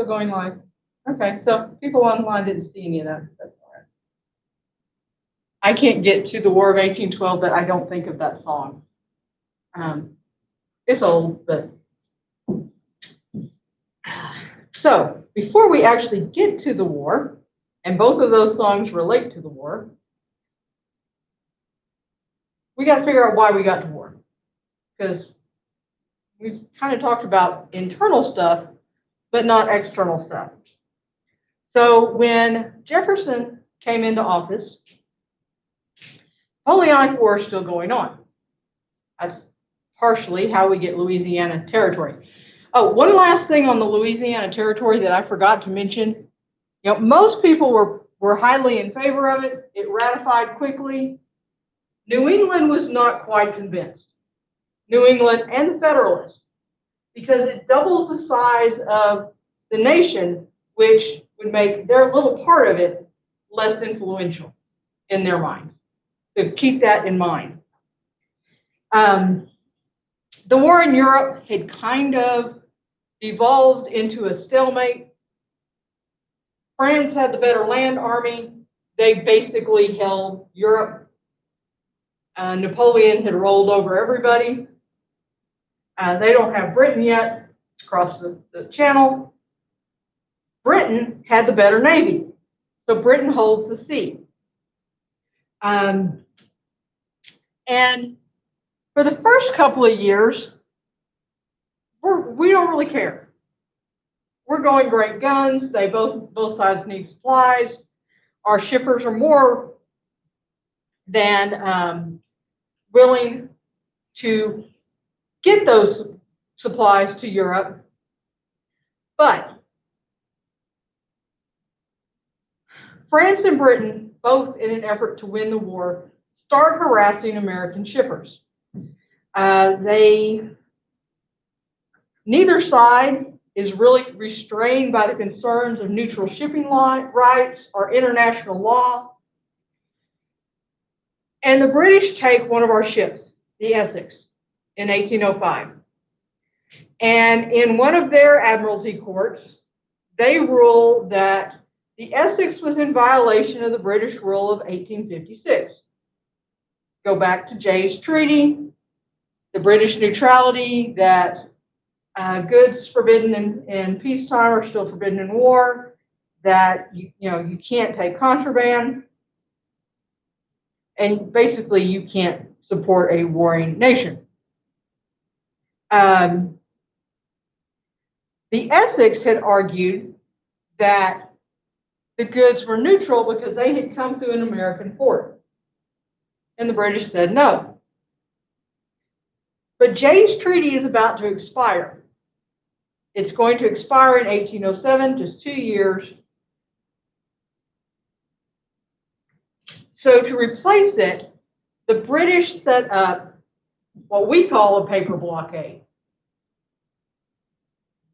going live. Okay, so people online didn't see any of that. That's all right. I can't get to the War of 1812 that I don't think of that song. It's old, but. So before we actually get to the war, and both of those songs relate to the war, we got to figure out why we got to war. Because we've kind of talked about internal stuff, but not external stuff. So when Jefferson came into office, Napoleonic War is still going on. That's partially how we get Louisiana Territory. Oh, one last thing on the Louisiana Territory that I forgot to mention. You know, most people were highly in favor of it. It ratified quickly. New England was not quite convinced. New England and the Federalists, because it doubles the size of the nation, which would make their little part of it less influential in their minds. So keep that in mind. The war in Europe had kind of evolved into a stalemate. France had the better land army. They basically held Europe. Napoleon had rolled over everybody. They don't have Britain yet. It's across the channel. Britain had the better navy. So Britain holds the sea. And for the first couple of years, we don't really care. We're going great guns. They both sides need supplies. Our shippers are more than willing to get those supplies to Europe. But France and Britain, both in an effort to win the war, start harassing American shippers. Neither side is really restrained by the concerns of neutral shipping rights or international law. And the British take one of our ships, the Essex, in 1805. And in one of their admiralty courts, they rule that the Essex was in violation of the British rule of 1856. Go back to Jay's Treaty, the British neutrality, that goods forbidden in peacetime are still forbidden in war, that you can't take contraband, and basically you can't support a warring nation. The Essex had argued that the goods were neutral because they had come through an American port. And the British said no. But Jay's Treaty is about to expire. It's going to expire in 1807, just 2 years. So to replace it, the British set up what we call a paper blockade.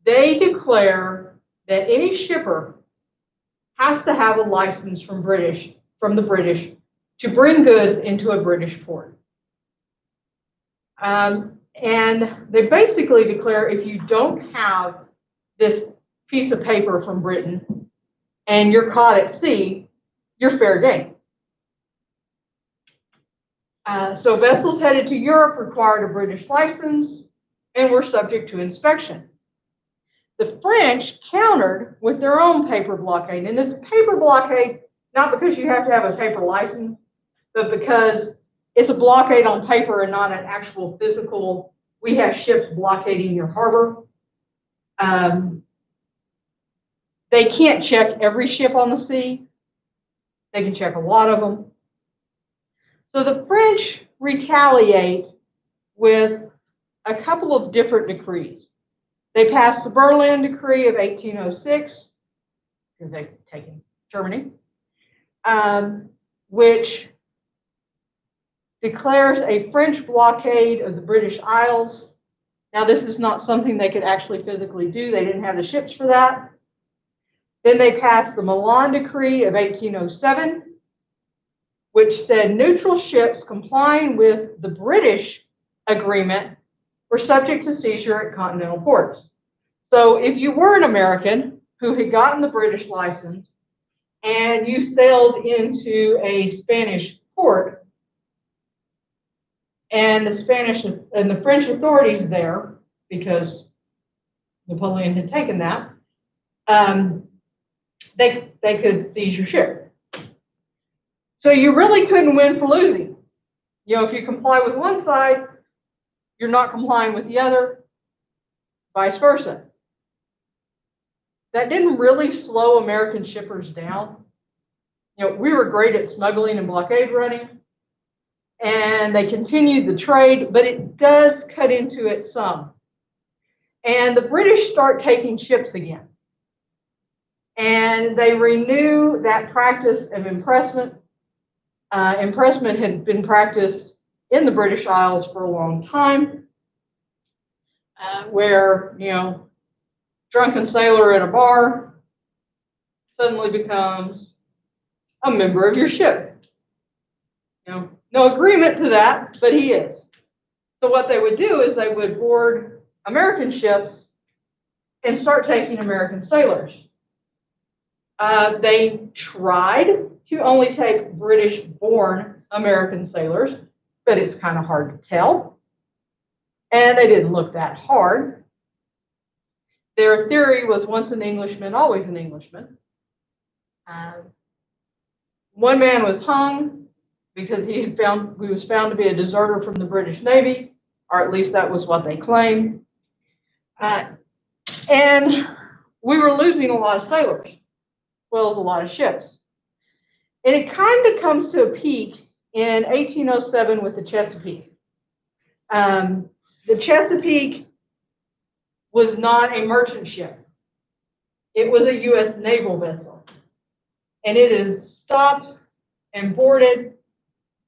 They declare that any shipper has to have a license from the British to bring goods into a British port. And they basically declare if you don't have this piece of paper from Britain and you're caught at sea, you're fair game. So vessels headed to Europe required a British license and were subject to inspection. The French countered with their own paper blockade. And it's paper blockade, not because you have to have a paper license, but because it's a blockade on paper and not an actual physical, we have ships blockading your harbor. They can't check every ship on the sea. They can check a lot of them. So the French retaliate with a couple of different decrees. They passed the Berlin Decree of 1806, because they've taken Germany, which declares a French blockade of the British Isles. Now, this is not something they could actually physically do. They didn't have the ships for that. Then they passed the Milan Decree of 1807, which said neutral ships complying with the British agreement were subject to seizure at continental ports. So if you were an American who had gotten the British license, and you sailed into a Spanish port, and the Spanish and the French authorities there, because Napoleon had taken that, they could seize your ship. So you really couldn't win for losing. You know, if you comply with one side, you're not complying with the other, vice versa. That didn't really slow American shippers down. You know, we were great at smuggling and blockade running, and they continued the trade, but it does cut into it some. And the British start taking ships again. And they renew that practice of impressment. Impressment had been practiced in the British Isles for a long time, where, you know, drunken sailor at a bar suddenly becomes a member of your ship. You know, no agreement to that, but he is. So what they would do is they would board American ships and start taking American sailors. They tried to only take British-born American sailors, but it's kind of hard to tell. And they didn't look that hard. Their theory was once an Englishman, always an Englishman. One man was hung because he was found to be a deserter from the British Navy, or at least that was what they claimed. And we were losing a lot of sailors, as well as a lot of ships. And it kind of comes to a peak in 1807 with the Chesapeake. The Chesapeake was not a merchant ship. It was a U.S. naval vessel. And it is stopped and boarded.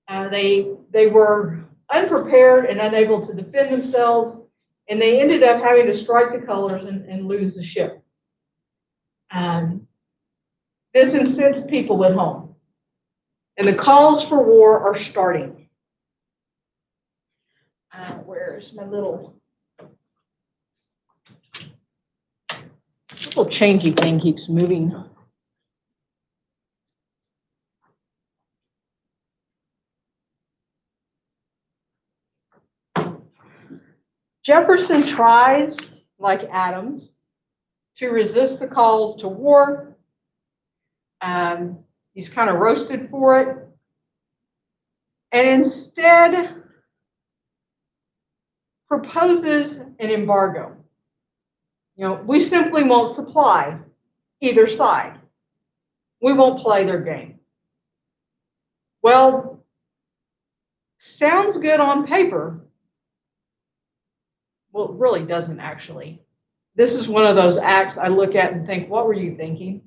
They were unprepared and unable to defend themselves, and they ended up having to strike the colors and lose the ship. This incensed people at home, and the calls for war are starting. Where's my little changey thing keeps moving? Jefferson tries, like Adams, to resist the calls to war. He's kind of roasted for it. And instead proposes an embargo. You know, we simply won't supply either side. We won't play their game. Well, sounds good on paper. Well, it really doesn't actually. This is one of those acts I look at and think, what were you thinking?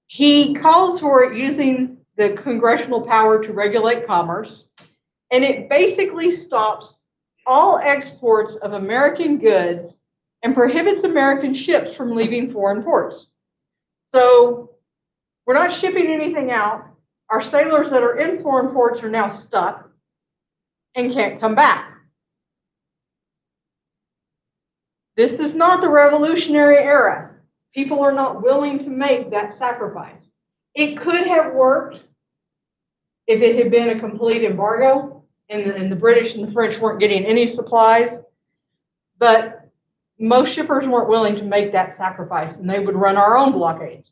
He calls for it using the congressional power to regulate commerce, and it basically stops all exports of American goods and prohibits American ships from leaving foreign ports. So we're not shipping anything out. Our sailors that are in foreign ports are now stuck and can't come back. This is not the Revolutionary era. People are not willing to make that sacrifice. It could have worked if it had been a complete embargo and the British and the French weren't getting any supplies, but most shippers weren't willing to make that sacrifice, and they would run our own blockades.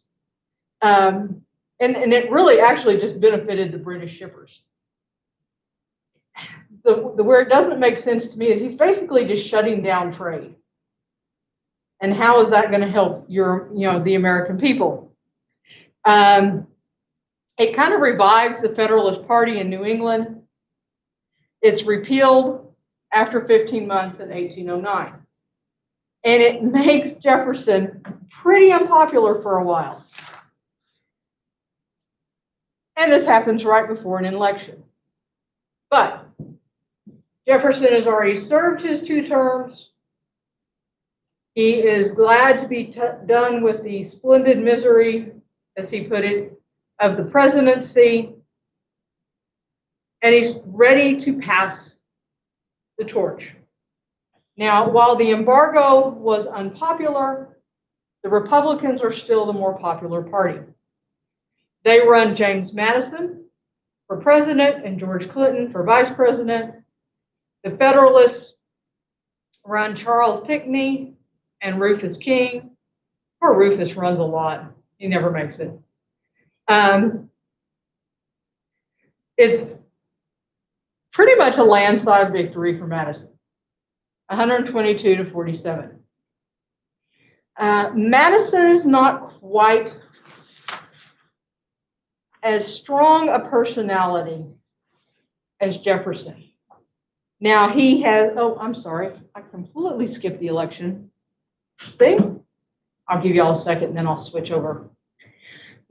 And it really actually just benefited the British shippers. Where it doesn't make sense to me is he's basically just shutting down trade. And how is that going to help the American people? It kind of revives the Federalist Party in New England. It's repealed after 15 months in 1809. And it makes Jefferson pretty unpopular for a while. And this happens right before an election. But Jefferson has already served his 2 terms. He is glad to be done with the splendid misery, as he put it, of the presidency, and he's ready to pass the torch. Now, while the embargo was unpopular, the Republicans are still the more popular party. They run James Madison for president and George Clinton for vice president. The Federalists run Charles Pinckney and Rufus King. Poor Rufus runs a lot. He never makes it. It's pretty much a landslide victory for Madison, 122 to 47. Madison is not quite as strong a personality as Jefferson. Now he has, oh, I'm sorry, I completely skipped the election thing. I'll give you all a second and then I'll switch over.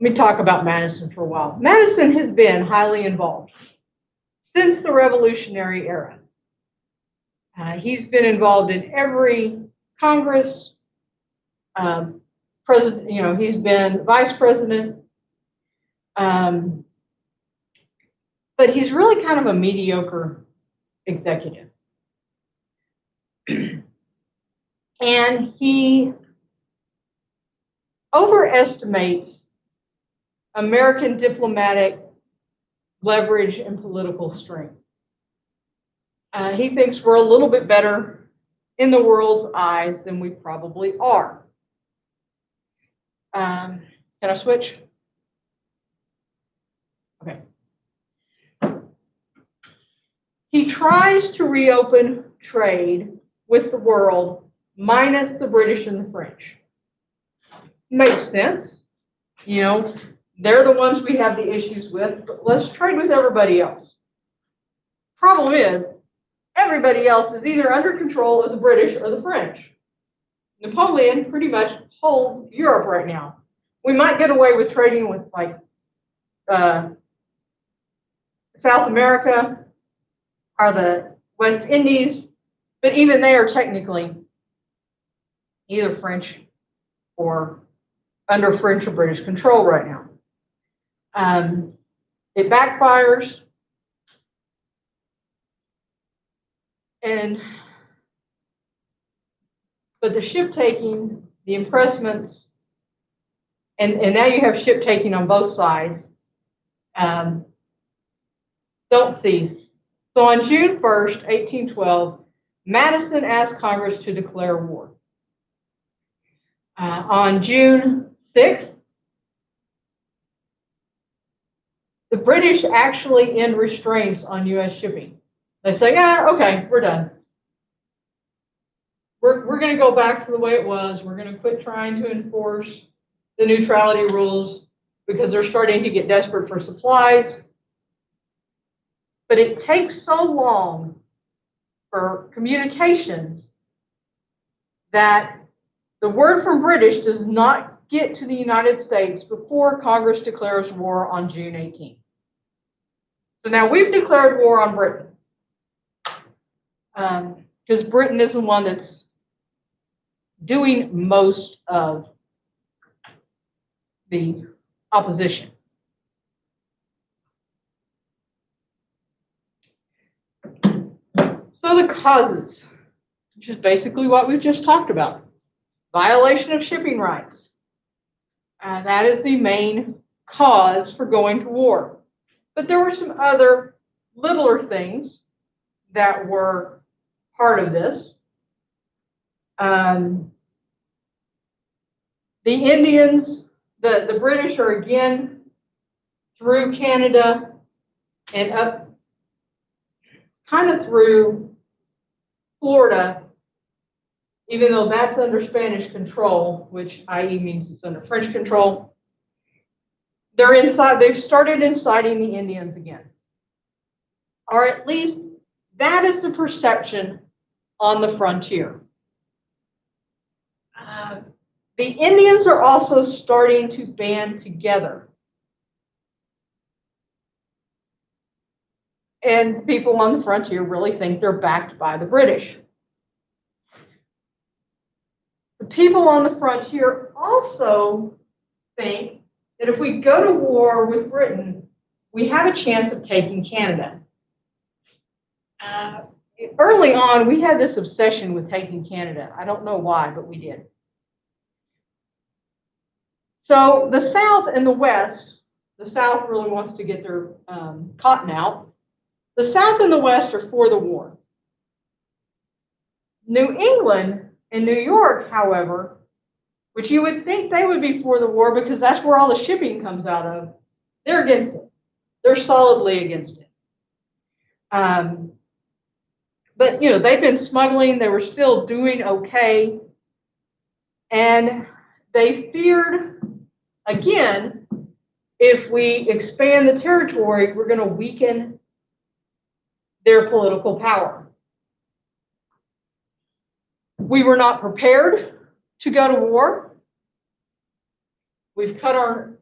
Let me talk about Madison for a while. Madison has been highly involved since the Revolutionary era. He's been involved in every Congress, president, he's been vice president, but he's really kind of a mediocre executive. And he overestimates American diplomatic leverage and political strength. He thinks we're a little bit better in the world's eyes than we probably are. Can I switch? Okay. He tries to reopen trade with the world, minus the British and the French. Makes sense. They're the ones we have the issues with, but let's trade with everybody else. Problem is, everybody else is either under control of the British or the French. Napoleon pretty much holds Europe right now. We might get away with trading with South America or the West Indies, but even they are technically either French or under French or British control right now. It backfires, but the ship taking, the impressments, and now you have ship taking on both sides, don't cease. So on June 1st, 1812, Madison asked Congress to declare war. On June 6th, the British actually end restraints on U.S. shipping. They say, okay, we're done. We're going to go back to the way it was. We're going to quit trying to enforce the neutrality rules because they're starting to get desperate for supplies. But it takes so long for communications that the word from British does not get to the United States before Congress declares war on June 18th. So now we've declared war on Britain because Britain is the one that's doing most of the opposition. So the causes, which is basically what we've just talked about. Violation of shipping rights. That is the main cause for going to war. But there were some other littler things that were part of this. The Indians, the British are again through Canada and up kind of through Florida, even though that's under Spanish control, which i.e. means it's under French control. They've started inciting the Indians again. Or at least that is the perception on the frontier. The Indians are also starting to band together. And people on the frontier really think they're backed by the British. The people on the frontier also think that if we go to war with Britain, we have a chance of taking Canada. Early on, we had this obsession with taking Canada. I don't know why, but we did. So the South and the West, the South really wants to get their cotton out. The South and the West are for the war. New England and New York, however, which you would think they would be for the war because that's where all the shipping comes out of, they're against it. They're solidly against it. But, you know, they've been smuggling. They were still doing okay. And they feared, again, if we expand the territory, we're going to weaken their political power. We were not prepared to go to war. We've cut our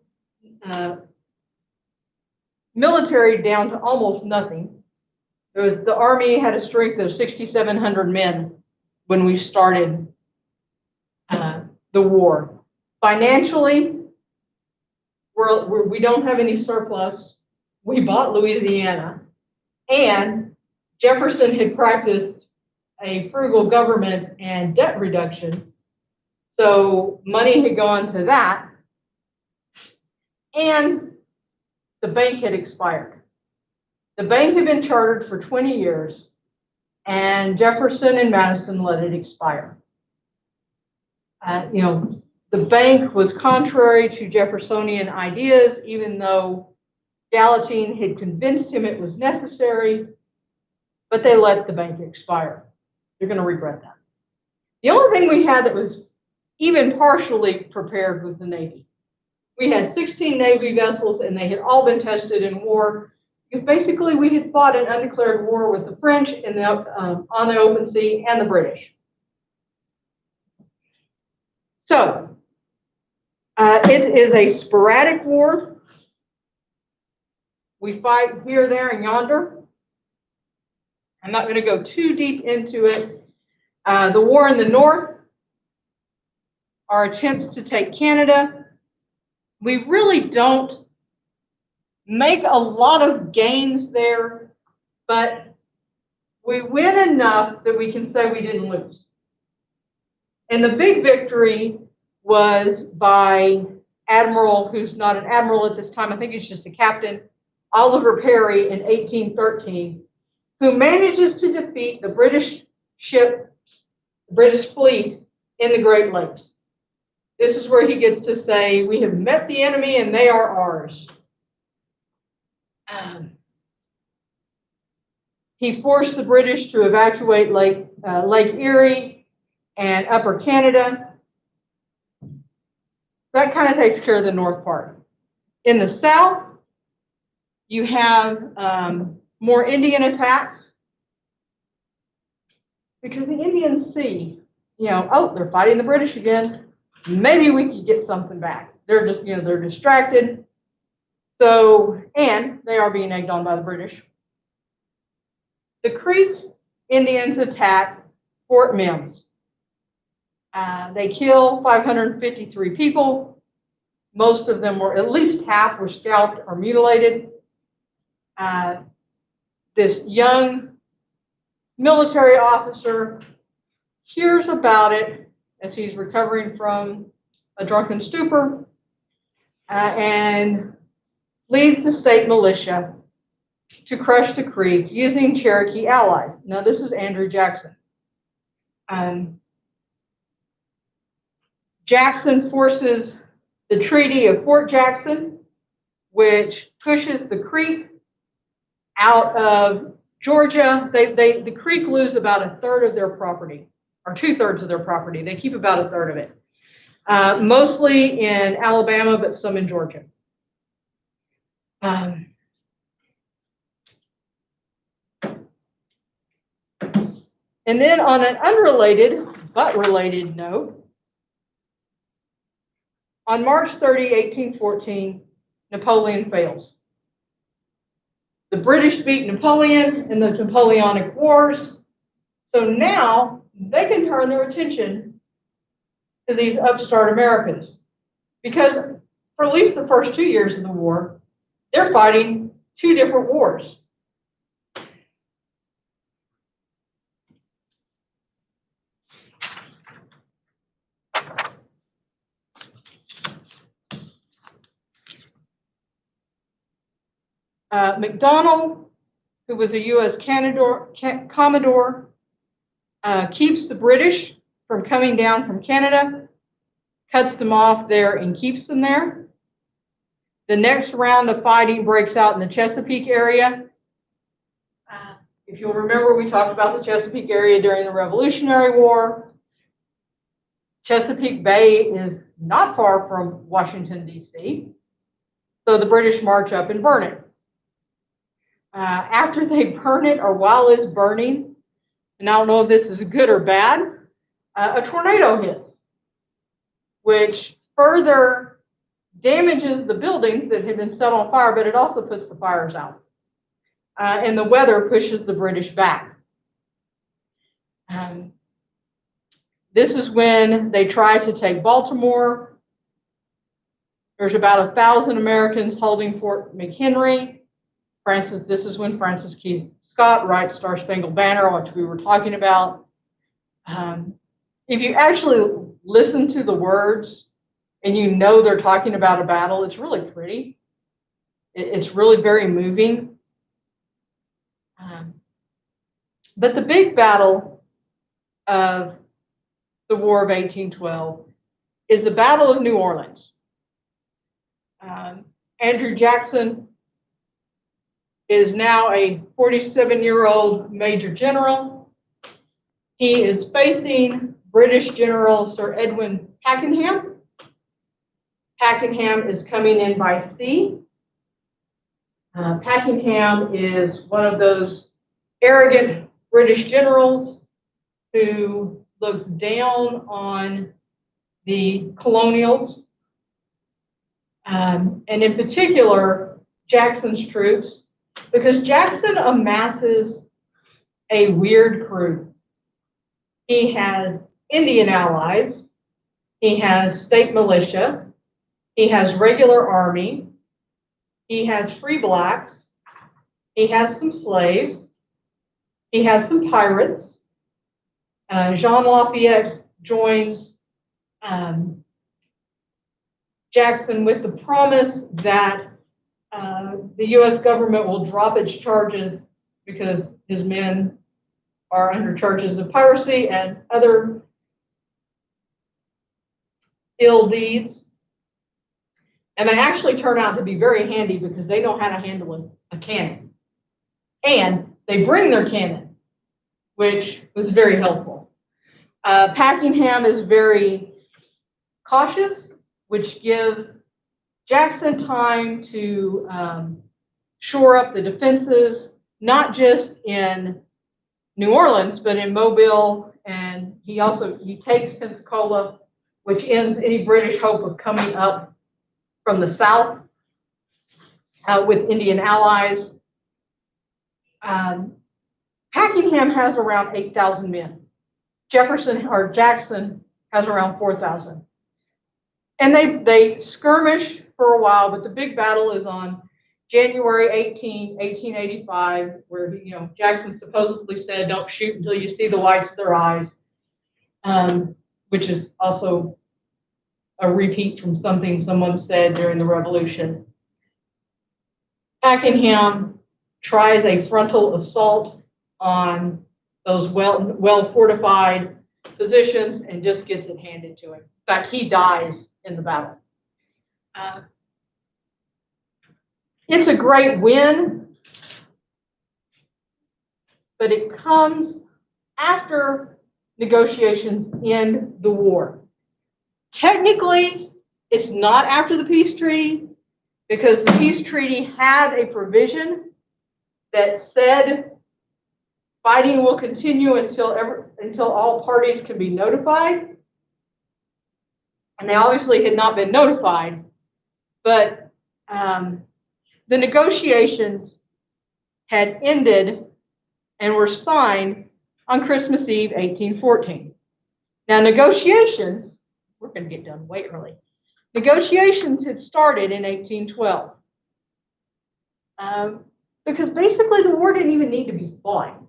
military down to almost nothing. The Army had a strength of 6,700 men when we started the war. Financially, we don't have any surplus. We bought Louisiana, and Jefferson had practiced a frugal government and debt reduction, so money had gone to that, and the bank had expired. The bank had been chartered for 20 years, and Jefferson and Madison let it expire. You know, the bank was contrary to Jeffersonian ideas, even though Gallatin had convinced him it was necessary, but they let the bank expire. They're going to regret that. The only thing we had that was even partially prepared was the Navy. We had 16 Navy vessels, and they had all been tested in war. Because basically, we had fought an undeclared war with the French in on the open sea and the British. So, it is a sporadic war. We fight here, there, and yonder. I'm not going to go too deep into it. The war in the North, our attempts to take Canada. We really don't make a lot of gains there, but we win enough that we can say we didn't lose. And the big victory was by Admiral, who's not an admiral at this time, I think he's just a captain, Oliver Perry in 1813, who manages to defeat the British ship, the British fleet in the Great Lakes. This is where he gets to say, we have met the enemy and they are ours. He forced the British to evacuate Lake Erie and Upper Canada. That kind of takes care of the north part. In the south, you have more Indian attacks because the Indians see, you know, oh, they're fighting the British again. Maybe we could get something back. They're just, you know, they're distracted. So, and they are being egged on by the British. The Creek Indians attack Fort Mims. They kill 553 people. Most of them were, at least half were scalped or mutilated. This young military officer hears about it as he's recovering from a drunken stupor and leads the state militia to crush the Creek using Cherokee allies. Now, this is Andrew Jackson. Jackson forces the Treaty of Fort Jackson, which pushes the Creek out of Georgia. The Creek lose about a third of their property, or 2/3 of their property. They keep about a third of it, mostly in Alabama, but some in Georgia. And then on an unrelated but related note, on March 30, 1814, Napoleon fails. The British beat Napoleon in the Napoleonic Wars, so now they can turn their attention to these upstart Americans, because for at least the first 2 years of the war, they're fighting 2 different wars. McDonald, who was a U.S. Commodore, keeps the British from coming down from Canada, cuts them off there and keeps them there. The next round of fighting breaks out in the Chesapeake area. If you'll remember, we talked about the Chesapeake area during the Revolutionary War. Chesapeake Bay is not far from Washington, D.C., so the British march up and burn it. After they burn it, or while it's burning, and I don't know if this is good or bad, a tornado hits, which further damages the buildings that had been set on fire, but it also puts the fires out. And the weather pushes the British back. This is when they try to take Baltimore. There's about 1,000 Americans holding Fort McHenry. This is when Francis Key Scott writes Star Spangled Banner, which we were talking about. If you actually listen to the words and you know they're talking about a battle, it's really pretty. It's really very moving. But the big battle of the War of 1812 is the Battle of New Orleans. Andrew Jackson is now a 47-year-old major general. He is facing British General Sir Edwin Pakenham. Pakenham is coming in by sea. Pakenham is one of those arrogant British generals who looks down on the colonials, and in particular, Jackson's troops, because Jackson amasses a weird crew. He has Indian allies, he has state militia, he has regular army, he has free blacks, he has some slaves, he has some pirates. Jean Lafayette joins Jackson with the promise that the U.S. government will drop its charges because his men are under charges of piracy and other ill deeds. And they actually turn out to be very handy because they know how to handle a cannon. And they bring their cannon, which was very helpful. Pakenham is very cautious, which gives Jackson time to shore up the defenses, not just in New Orleans, but in Mobile, and he takes Pensacola, which ends any British hope of coming up from the south with Indian allies. Pakenham has around 8,000 men. Jackson has around 4,000. And they skirmish for a while, but the big battle is on January 18, 1885, where Jackson supposedly said, "Don't shoot until you see the whites of their eyes," which is also a repeat from something someone said during the Revolution. Pakenham tries a frontal assault on those well fortified positions and just gets it handed to him. In fact, he dies in the battle. It's a great win, but it comes after negotiations end the war. Technically, it's not after the peace treaty, because the peace treaty had a provision that said fighting will continue until all parties can be notified. And they obviously had not been notified, but the negotiations had ended and were signed on Christmas Eve, 1814. Now, negotiations, we're going to get done way early. Negotiations had started in 1812. Because basically the war didn't even need to be fought.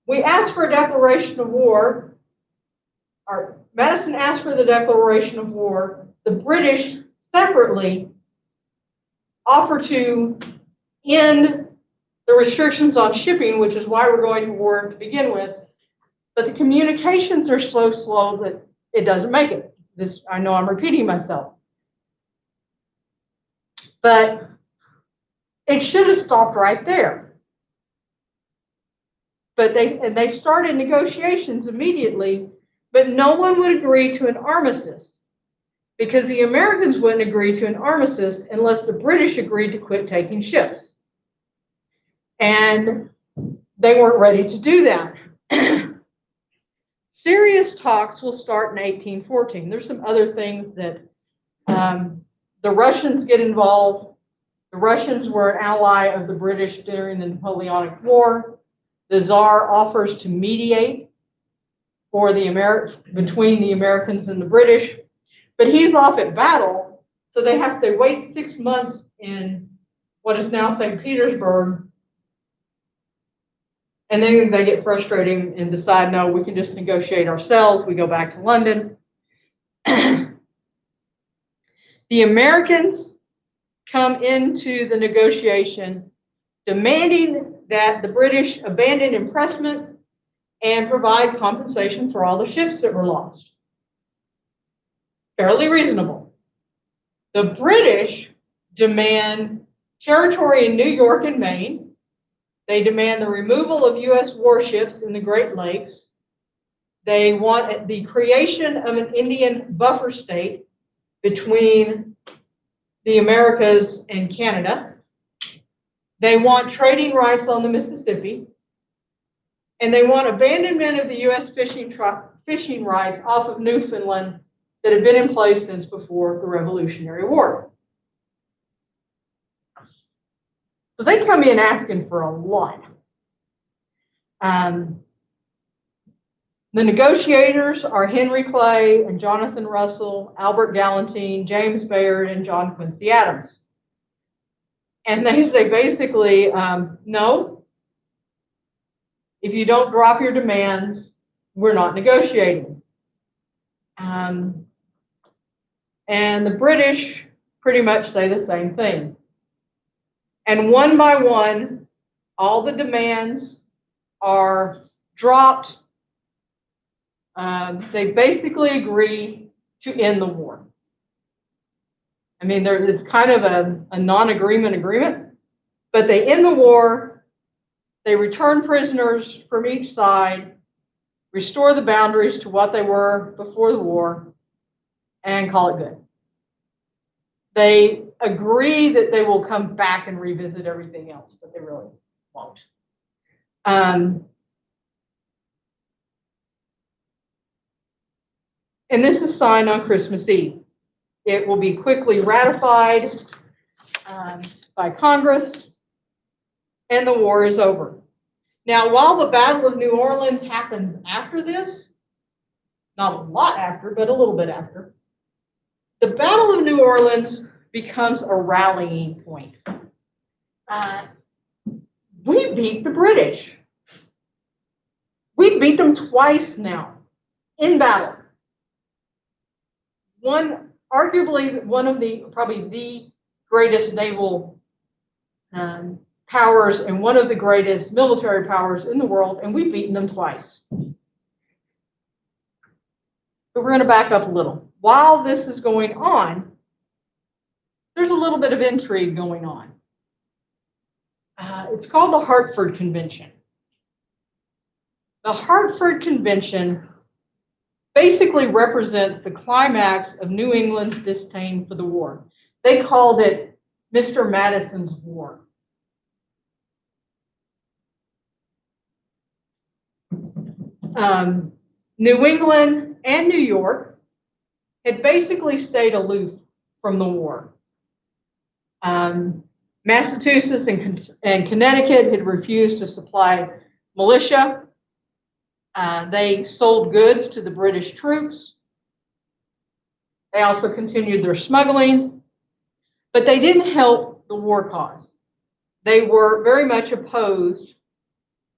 We asked for a declaration of war, or Madison asked for the declaration of war. The British separately offer to end the restrictions on shipping, which is why we're going to war to begin with. But the communications are so slow that it doesn't make it. This, I know I'm repeating myself. But it should have stopped right there. But they started negotiations immediately, but no one would agree to an armistice because the Americans wouldn't agree to an armistice unless the British agreed to quit taking ships. And they weren't ready to do that. Serious talks will start in 1814. There's some other things that the Russians get involved. The Russians were an ally of the British during the Napoleonic War. The Tsar offers to mediate for between the Americans and the British, but he's off at battle, so they have to wait 6 months in what is now St. Petersburg, and then they get frustrated and decide, no, we can just negotiate ourselves. We go back to London. The Americans come into the negotiation demanding that the British abandon impressment and provide compensation for all the ships that were lost. Fairly reasonable. The British demand territory in New York and Maine. They demand the removal of U.S. warships in the Great Lakes. They want the creation of an Indian buffer state between the Americas and Canada. They want trading rights on the Mississippi. And they want abandonment of the U.S. fishing rights off of Newfoundland that have been in place since before the Revolutionary War. So they come in asking for a lot. The negotiators are Henry Clay and Jonathan Russell, Albert Gallatin, James Bayard, and John Quincy Adams. And they say basically, no, if you don't drop your demands, we're not negotiating. And the British pretty much say the same thing. And one by one, all the demands are dropped. They basically agree to end the war. I mean, it's kind of a non-agreement agreement, but they end the war, they return prisoners from each side, restore the boundaries to what they were before the war, and call it good. They agree that they will come back and revisit everything else, but they really won't. And this is signed on Christmas Eve. It will be quickly ratified by Congress, and the war is over. Now, while the Battle of New Orleans happens after this, not a lot after, but a little bit after, the Battle of New Orleans becomes a rallying point. We beat the British. We beat them twice now in battle. Arguably one of probably the greatest naval powers and one of the greatest military powers in the world, and we've beaten them twice. But we're going to back up a little. While this is going on, there's a little bit of intrigue going on. It's called the Hartford Convention. The Hartford Convention basically represents the climax of New England's disdain for the war. They called it Mr. Madison's War. New England and New York had basically stayed aloof from the war. Massachusetts and Connecticut had refused to supply militia. They sold goods to the British troops. They also continued their smuggling, but they didn't help the war cause. They were very much opposed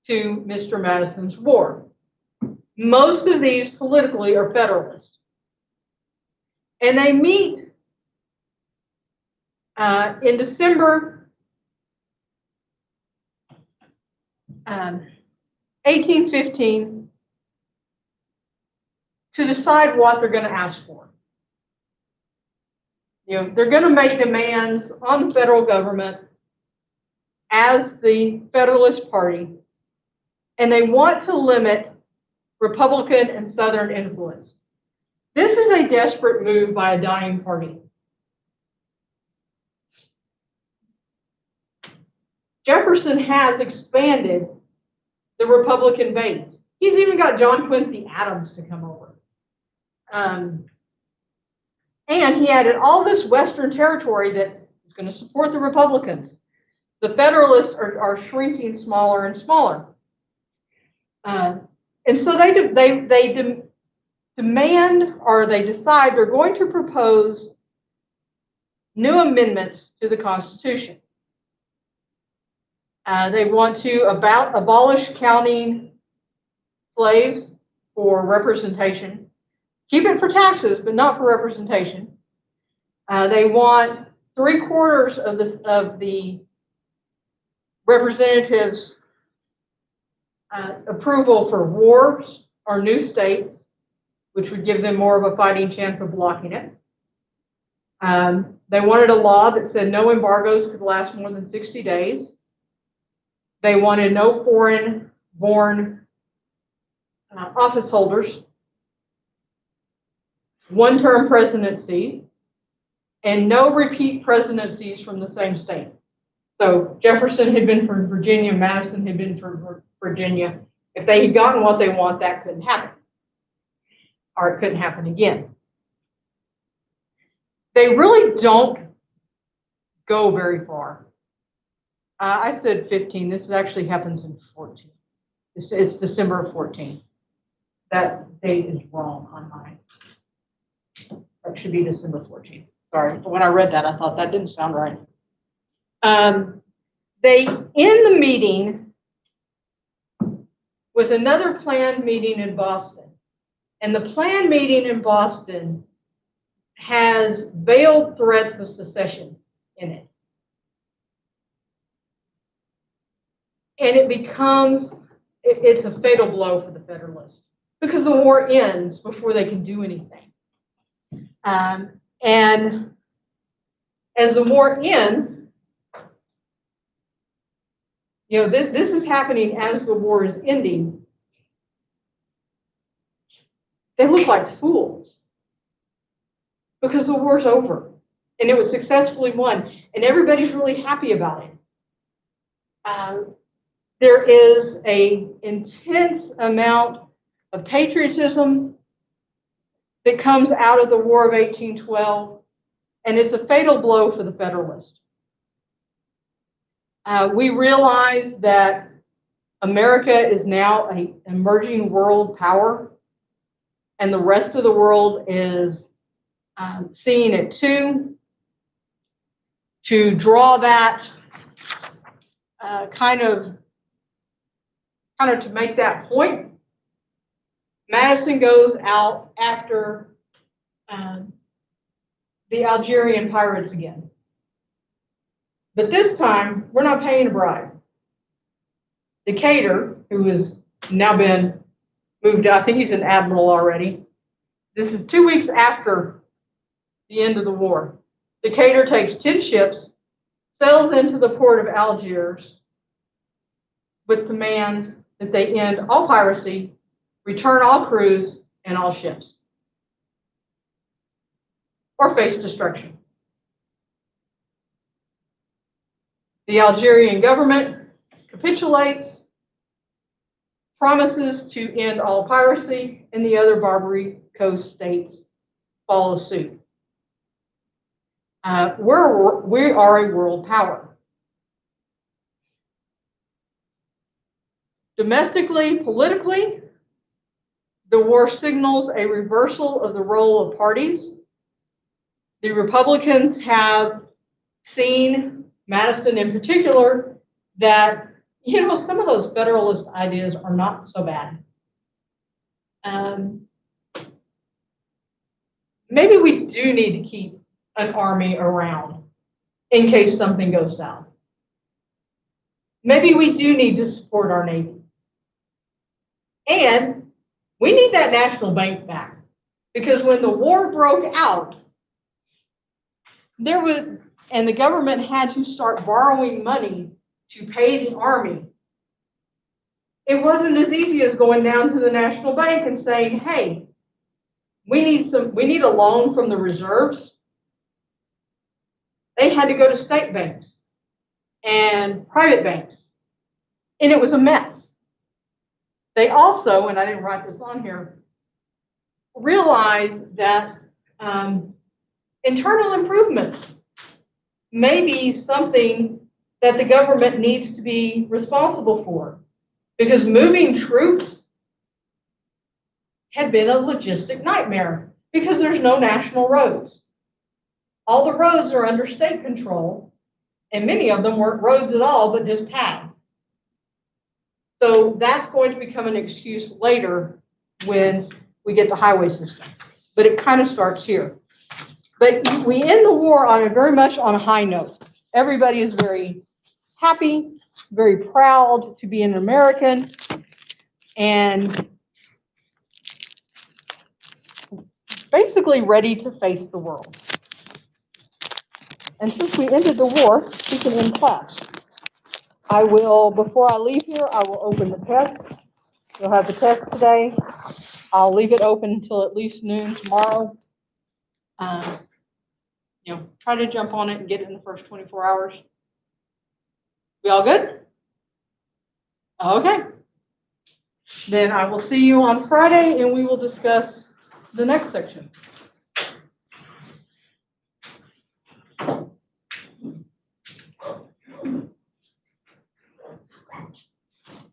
to Mr. Madison's war. Most of these politically are Federalists. And they meet In December 1815, to decide what they're going to ask for. They're going to make demands on the federal government as the Federalist Party, and they want to limit Republican and Southern influence. This is a desperate move by a dying party. Jefferson has expanded the Republican base. He's even got John Quincy Adams to come over. And he added all this Western territory that is going to support the Republicans. The Federalists are shrinking smaller and smaller. And so they demand, or they decide they're going to propose new amendments to the Constitution. They want to abolish counting slaves for representation, keep it for taxes, but not for representation. They want 3/4 of the representatives' approval for wars or new states, which would give them more of a fighting chance of blocking it. They wanted a law that said no embargoes could last more than 60 days. They wanted no foreign-born office holders, one-term presidency, and no repeat presidencies from the same state. So Jefferson had been from Virginia, Madison had been from Virginia. If they had gotten what they want, that couldn't happen, or it couldn't happen again. They really don't go very far. I said 15. This actually happens in 14. It's December of 14. That date is wrong on mine. That should be December 14th. Sorry. When I read that, I thought that didn't sound right. They end the meeting with another planned meeting in Boston. And the planned meeting in Boston has veiled threats of secession in it. And it's a fatal blow for the Federalists because the war ends before they can do anything. And as the war ends, this is happening as the war is ending. They look like fools because the war's over and it was successfully won and everybody's really happy about it. There is an intense amount of patriotism that comes out of the War of 1812, and it's a fatal blow for the Federalists. We realize that America is now an emerging world power, and the rest of the world is seeing it too. To draw that kind of to make that point, Madison goes out after the Algerian pirates again. But this time, we're not paying a bribe. Decatur, who has now been moved out, I think he's an admiral already. This is 2 weeks after the end of the war. Decatur takes 10 ships, sails into the port of Algiers with demands that they end all piracy, return all crews and all ships, or face destruction. The Algerian government capitulates, promises to end all piracy, and the other Barbary Coast states follow suit. We are a world power. Domestically, politically, the war signals a reversal of the role of parties. The Republicans have seen, Madison in particular, that some of those Federalist ideas are not so bad. Maybe we do need to keep an army around in case something goes south. Maybe we do need to support our Navy. And we need that national bank back. Because when the war broke out, and the government had to start borrowing money to pay the Army. It wasn't as easy as going down to the national bank and saying, hey, we need a loan from the reserves. They had to go to state banks and private banks. And it was a mess. They also, and I didn't write this on here, realized that internal improvements may be something that the government needs to be responsible for, because moving troops had been a logistic nightmare because there's no national roads. All the roads are under state control, and many of them weren't roads at all, but just paths. So that's going to become an excuse later when we get the highway system. But it kind of starts here. But we end the war on very much on a high note. Everybody is very happy, very proud to be an American, and basically ready to face the world. And since we ended the war, we can end class. I will, before I leave here, I will open the test. You'll have the test today. I'll leave it open until at least noon tomorrow. Try to jump on it and get it in the first 24 hours. We all good? Okay. Then I will see you on Friday and we will discuss the next section.